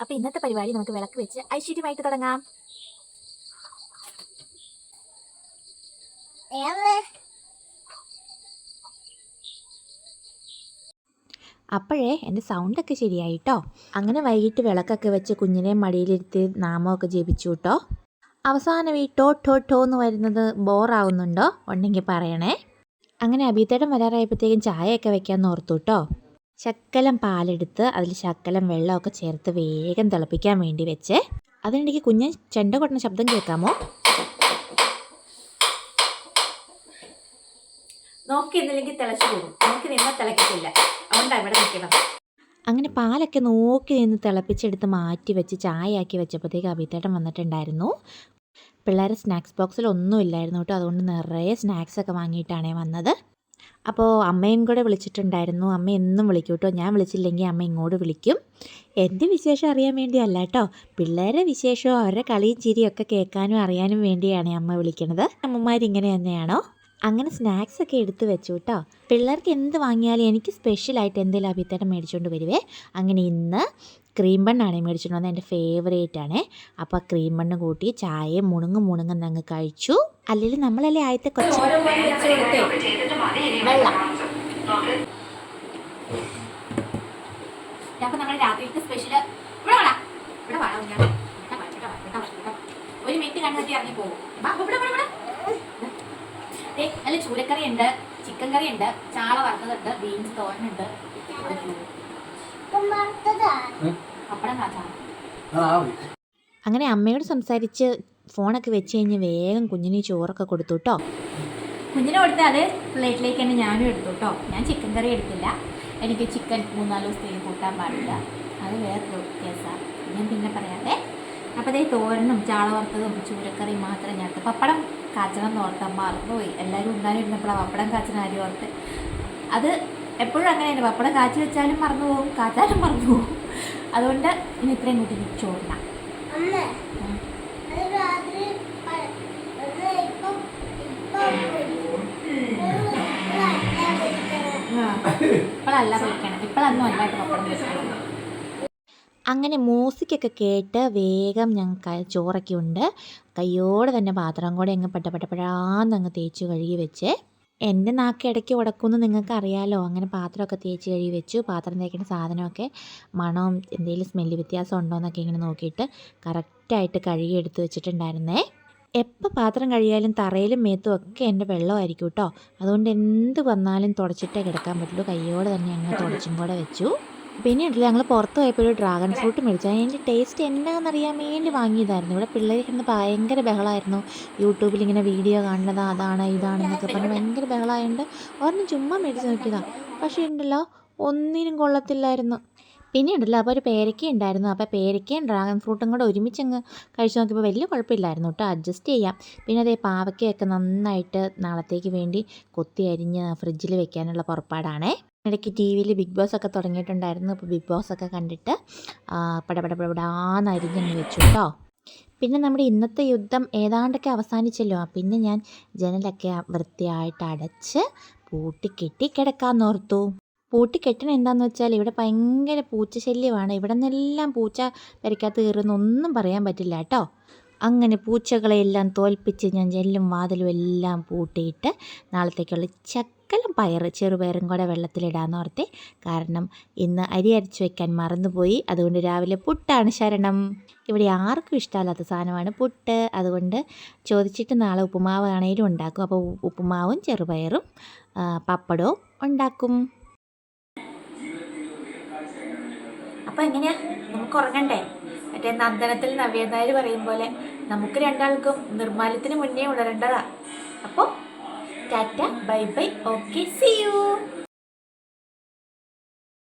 അപ്പോൾ ഇന്നത്തെ പരിപാടി നമുക്ക് വിളക്ക് വെച്ച് ഐശ്വര്യമായിട്ട് തുടങ്ങാം. അപ്പോഴേ എൻ്റെ സൗണ്ടൊക്കെ ശരിയായിട്ടോ. അങ്ങനെ വൈകിട്ട് വിളക്കൊക്കെ വെച്ച് കുഞ്ഞിനെ മടിയിലിരുത്തി നാമമൊക്കെ ജപിച്ചു കേട്ടോ. അവസാനം ഈ ടോ ടോ ടോ എന്ന് വരുന്നത് ബോറാവുന്നുണ്ടോ ഉണ്ടെങ്കിൽ പറയണേ. അങ്ങനെ അബീത്തേടം വരാറായപ്പോഴത്തേക്കും ചായയൊക്കെ വെക്കാൻ ഓർത്തു കേട്ടോ. ശക്കലം പാലെടുത്ത് അതിൽ ശക്കലം വെള്ളമൊക്കെ ചേർത്ത് വേഗം തിളപ്പിക്കാൻ വേണ്ടി വെച്ച്. അതിനിടയ്ക്ക് കുഞ്ഞൻ ചെണ്ട കൊട്ടുന്ന ശബ്ദം കേൾക്കാമോ? നോക്കിയിരുന്നില്ലെങ്കിൽ തിളച്ചു പോകും, നോക്കി നിന്നാൽ തിളക്കത്തില്ല, അതുകൊണ്ടാണ് ഇവിടെ നിൽക്കണം. അങ്ങനെ പാലൊക്കെ നോക്കി നിന്ന് തിളപ്പിച്ചെടുത്ത് മാറ്റി വെച്ച് ചായയാക്കി വെച്ചപ്പോഴത്തേക്ക് അബീത്തേട്ടൻ വന്നിട്ടുണ്ടായിരുന്നു. പിള്ളേരെ സ്നാക്സ് ബോക്സിൽ ഒന്നും ഇല്ലായിരുന്നു കേട്ടോ, അതുകൊണ്ട് നിറയെ സ്നാക്സൊക്കെ വാങ്ങിയിട്ടാണ് വന്നത്. അപ്പോൾ അമ്മയും കൂടെ വിളിച്ചിട്ടുണ്ടായിരുന്നു. അമ്മ എന്നും വിളിക്കും കേട്ടോ, ഞാൻ വിളിച്ചില്ലെങ്കിൽ അമ്മ ഇങ്ങോട്ട് വിളിക്കും. എൻ്റെ വിശേഷം അറിയാൻ വേണ്ടിയല്ല കേട്ടോ, പിള്ളേരെ വിശേഷവും അവരുടെ കളിയും ചിരിയൊക്കെ കേൾക്കാനും അറിയാനും വേണ്ടിയാണ് അമ്മ വിളിക്കുന്നത്. അമ്മമാരിങ്ങനെ തന്നെയാണോ? അങ്ങനെ സ്നാക്സൊക്കെ എടുത്ത് വെച്ചു കേട്ടോ. പിള്ളേർക്ക് എന്ത് വാങ്ങിയാലും എനിക്ക് സ്പെഷ്യലായിട്ട് എന്തെങ്കിലും അഭിത്തേട്ടം മേടിച്ചുകൊണ്ട് വരുവേ. അങ്ങനെ ഇന്ന് ക്രീം ബണ്ണാണ് മേടിച്ചുകൊണ്ട് വന്നത്, എൻ്റെ ഫേവറേറ്റാണ്. അപ്പോൾ ക്രീം ബണ്ണ് കൂട്ടി ചായയും മുണുങ്ങും അങ്ങ് കഴിച്ചു. അല്ലെങ്കിൽ നമ്മളല്ലേ ആദ്യത്തെ കൊച്ചു അപ്പോൾ നമ്മൾ രാത്രിയിലത്തെ സ്പെഷ്യൽ ഒരു മിനിറ്റ് കണ്ടെത്തി ഇറങ്ങി പോകും. നല്ല ചൂരക്കറി ഉണ്ട്, ചിക്കൻ കറി ഉണ്ട്, ചാള വറുത്തതുണ്ട്, ബീൻസ് തോരനുണ്ട്, പപ്പടം കാച്ചാണ്. അങ്ങനെ അമ്മയോട് സംസാരിച്ച് ഫോണൊക്കെ വെച്ച് കഴിഞ്ഞ് വേഗം കുഞ്ഞിന് ചോറൊക്കെ കൊടുത്തു കേട്ടോ. കുഞ്ഞിന് കൊടുത്ത് അത് പ്ലേറ്റിലേക്ക് തന്നെ ഞാനും എടുത്തു കേട്ടോ. ഞാൻ ചിക്കൻ കറി എടുത്തില്ല, എനിക്ക് ചിക്കൻ 3-4 ദിവസത്തേക്ക് കൂട്ടാൻ പാടില്ല, അത് വേറൊരു കേസാണ്, ഞാൻ പിന്നെ പറയാതെ. അപ്പോൾ അതേ തോരനും ചാള വറുത്തതും ചൂരക്കറി മാത്രം ഞാൻ എടുത്തു. പപ്പടം കാച്ചണം ഓർത്താൻ മറന്നുപോയി. എല്ലാവരും ഉണ്ടായിരുന്നപ്പോഴാണ് പപ്പടം കാച്ചണ കാര്യം ഓർത്ത്. അത് എപ്പോഴും അങ്ങനെയാണ്, പപ്പടം കാച്ചി വെച്ചാലും മറന്നു പോകും, കാച്ചാലും മറന്നു പോകും. അതുകൊണ്ട് ഇനി ഇത്രയും കൂട്ടി ചോറിന. ഇപ്പോഴല്ല പൊരിക്കണം, ഇപ്പോഴൊന്നും അല്ലാട്ട് പപ്പടം വെക്കണം. അങ്ങനെ മ്യൂസിക്കൊക്കെ കേട്ട് വേഗം ഞങ്ങൾ ചോറൊക്കെ ഉണ്ട് കയ്യോടെ തന്നെ പാത്രം കൂടെ അങ്ങ് പെട്ടപ്പെടാന്നങ്ങ് തേച്ച് കഴുകി വെച്ച്. എൻ്റെ നാക്ക് ഇടയ്ക്ക് ഉടക്കുമെന്ന് നിങ്ങൾക്ക് അറിയാമല്ലോ. അങ്ങനെ പാത്രമൊക്കെ തേച്ച് കഴുകി വെച്ചു. പാത്രം തേക്കുന്ന സാധനമൊക്കെ മണവും എന്തെങ്കിലും സ്മെല്ല് വ്യത്യാസം ഉണ്ടോ എന്നൊക്കെ ഇങ്ങനെ നോക്കിയിട്ട് കറക്റ്റായിട്ട് കഴുകി എടുത്ത് വെച്ചിട്ടുണ്ടായിരുന്നേ. എപ്പോൾ പാത്രം കഴിയാലും തറയിലും മേത്തും ഒക്കെ എൻ്റെ വെള്ളമായിരിക്കും കേട്ടോ. അതുകൊണ്ട് എന്ത് വന്നാലും തുടച്ചിട്ടേ കിടക്കാൻ പറ്റുള്ളൂ. കയ്യോടെ തന്നെ അങ്ങ് തുടച്ചും കൂടെ വെച്ചു. പിന്നെ ഉണ്ടല്ലോ, ഞങ്ങൾ പുറത്ത് പോയപ്പോൾ ഡ്രാഗൺ ഫ്രൂട്ട് മേടിച്ചാൽ അതിൻ്റെ ടേസ്റ്റ് എന്താണെന്നറിയാൻ വേണ്ടി വാങ്ങിയതായിരുന്നു. ഇവിടെ പിള്ളേർ കിടന്ന് ഭയങ്കര ബഹളമായിരുന്നു. യൂട്യൂബിൽ ഇങ്ങനെ വീഡിയോ കാണുന്നത് അതാണ് ഇതാണെന്നൊക്കെ പറഞ്ഞ് ഭയങ്കര ബഹളമായതുകൊണ്ട് ഒരെണ്ണം ചുമ്മാ മേടിച്ച് നോക്കിയതാണ്. പക്ഷേ ഉണ്ടല്ലോ, ഒന്നിനും കൊള്ളത്തില്ലായിരുന്നു. പിന്നെ ഉണ്ടല്ലോ, അപ്പോൾ ഒരു പേരയ്ക്ക ഉണ്ടായിരുന്നു. അപ്പോൾ പേരയ്ക്കയും ഡ്രാഗൺ ഫ്രൂട്ടും കൂടെ ഒരുമിച്ചങ്ങ് കഴിച്ച് നോക്കിയപ്പോൾ വലിയ കുഴപ്പമില്ലായിരുന്നു കേട്ടോ, അഡ്ജസ്റ്റ് ചെയ്യാം. പിന്നെ അതേ പാവയ്ക്കയൊക്കെ നന്നായിട്ട് നാളത്തേക്ക് വേണ്ടി കൊത്തി അരിഞ്ഞ് ഫ്രിഡ്ജിൽ വെക്കാനുള്ള പുറപ്പാടാണേ. ഇടയ്ക്ക് ടി വിയിൽ ബിഗ് ബോസ് ഒക്കെ തുടങ്ങിയിട്ടുണ്ടായിരുന്നു. അപ്പോൾ ബിഗ് ബോസ് ഒക്കെ കണ്ടിട്ട് പടപടപടാന്ന് അരിഞ്ഞങ്ങ് വെച്ചു കേട്ടോ. പിന്നെ നമ്മുടെ ഇന്നത്തെ യുദ്ധം ഏതാണ്ടൊക്കെ അവസാനിച്ചല്ലോ. പിന്നെ ഞാൻ ജനലൊക്കെ വൃത്തിയായിട്ട് അടച്ച് പൂട്ടിക്കെട്ടി കിടക്കാമെന്നോർത്തു. പൂട്ടിക്കെട്ടണ എന്താണെന്ന് വെച്ചാൽ ഇവിടെ ഭയങ്കര പൂച്ചശല്യമാണ്. ഇവിടെ നിന്നെല്ലാം പൂച്ച പെരയ്ക്കകത്ത് കയറുന്നൊന്നും പറയാൻ പറ്റില്ല കേട്ടോ. അങ്ങനെ പൂച്ചകളെയെല്ലാം തോൽപ്പിച്ച് ഞാൻ ജനലും വാതിലും എല്ലാം പൂട്ടിയിട്ട് നാളത്തേക്കുള്ള ചക്കലം ചെറുപയറും കൂടെ വെള്ളത്തിലിടാമെന്ന് ഓർത്തെ. കാരണം ഇന്ന് അരി അരച്ച് വയ്ക്കാൻ മറന്നുപോയി. അതുകൊണ്ട് രാവിലെ പുട്ടാണ് ശരണം. ഇവിടെ ആർക്കും ഇഷ്ടമല്ലാത്ത സാധനമാണ് പുട്ട്. അതുകൊണ്ട് ചോദിച്ചിട്ട് നാളെ ഉപ്പുമാവാണേലും ഉണ്ടാക്കും. അപ്പോൾ ഉപ്പുമാവും ചെറുപയറും പപ്പടവും ഉണ്ടാക്കും. അപ്പോൾ എങ്ങനെയാ, നമുക്ക് ഉറങ്ങണ്ടേ? മറ്റേ നന്ദനത്തിൽ നവ്യനായർ പറയും പോലെ നമുക്ക് രണ്ടാൾക്കും നിർമ്മാല്യത്തിന് മുന്നേ ഉണരേണ്ടതാ. അപ്പോൾ tata bye bye, okay, see U.